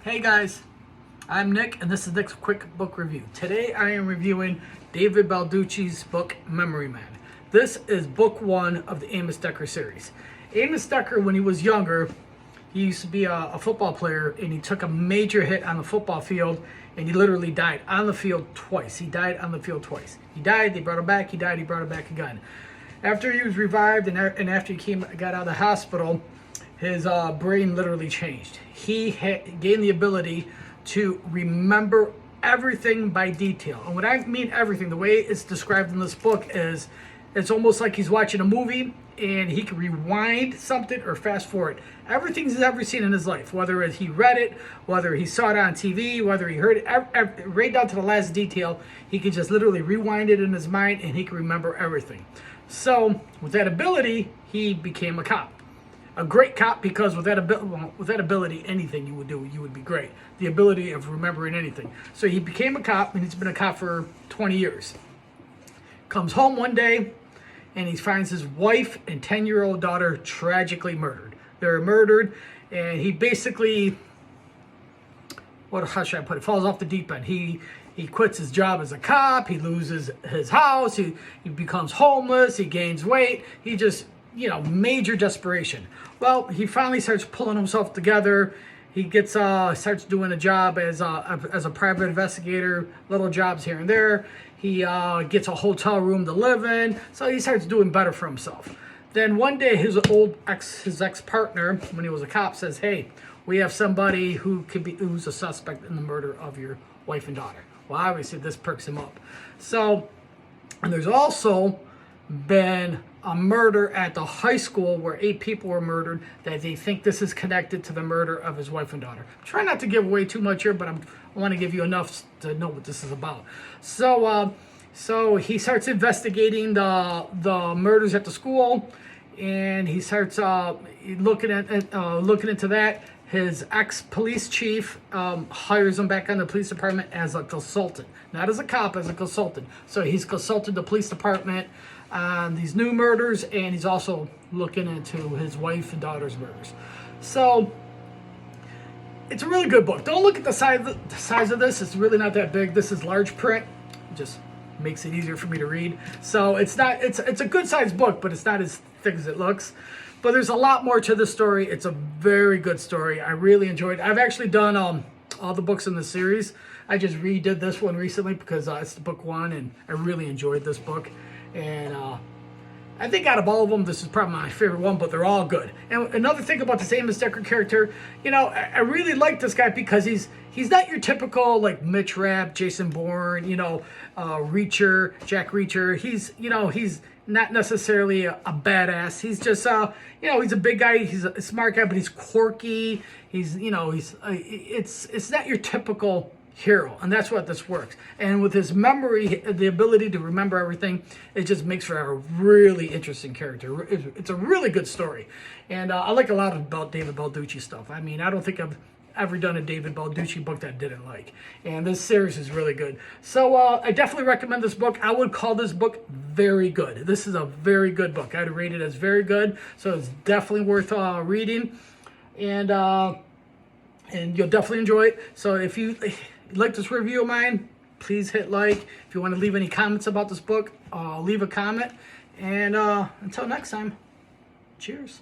Hey guys, I'm Nick and this is Nick's Quick Book Review. Today I am reviewing David Baldacci's book, Memory Man. This is book one of the Amos Decker series. Amos Decker, when he was younger, he used to be a football player and he took a major hit on the football field and he literally died on the field twice. He died on the field twice. He died, they brought him back, he died, he brought him back again. After he was revived and after he got out of the hospital, his brain literally changed. He gained the ability to remember everything by detail. And when I mean everything, the way it's described in this book is it's almost like he's watching a movie and he can rewind something or fast forward. Everything he's ever seen in his life, whether he read it, whether he saw it on TV, whether he heard it, right down to the last detail, he can just literally rewind it in his mind and he can remember everything. So with that ability, he became a cop. A great cop, because with that ability, anything you would do, you would be great. The ability of remembering anything. So he became a cop, and he's been a cop for 20 years. Comes home one day, and he finds his wife and 10-year-old daughter tragically murdered. They're murdered, and he basically, how should I put it, falls off the deep end. He quits his job as a cop. He loses his house. He becomes homeless. He gains weight. He just, major desperation. Well, he finally starts pulling himself together. He gets starts doing a job as a private investigator, little jobs here and there. He gets a hotel room to live in, so he starts doing better for himself. Then one day, his ex-partner, when he was a cop, says, "Hey, we have somebody who's a suspect in the murder of your wife and daughter." Well, obviously, this perks him up. So, and there's also been a murder at the high school where 8 people were murdered that they think this is connected to the murder of his wife and daughter. Try not to give away too much here, but I want to give you enough to know what this is about. So he starts investigating the murders at the school, and he starts looking into that. His ex-police chief hires him back on the police department as a consultant. Not as a cop, as a consultant. So he's consulted the police department on these new murders, and he's also looking into his wife and daughter's murders. So it's a really good book. Don't look at the size of this. It's really not that big. This is large print. It just makes it easier for me to read. So it's a good-sized book, but it's not as thick as it looks. But there's a lot more to this story. It's a very good story. I really enjoyed it. I've actually done all the books in the series. I just redid this one recently because it's the book one, and I really enjoyed this book. And I think out of all of them, this is probably my favorite one, but they're all good. And another thing about this Amos Decker character, I really like this guy because he's not your typical like Mitch Rapp, Jason Bourne, Reacher, Jack Reacher. He's not necessarily a badass. He's just, he's a big guy. He's a smart guy, but he's quirky. It's not your typical hero, and that's what this works. And with his memory, the ability to remember everything, it just makes for a really interesting character. It's a really good story, and I like a lot about David Baldacci stuff. I mean, I don't think I've ever done a David Baldacci book that I didn't like, and this series is really good. So I definitely recommend this book. I would call this book very good. This is a very good book. I'd rate it as very good, so it's definitely worth reading, and you'll definitely enjoy it. So if you like this review of mine, please hit like. If you want to leave any comments about this book, leave a comment. And until next time, cheers.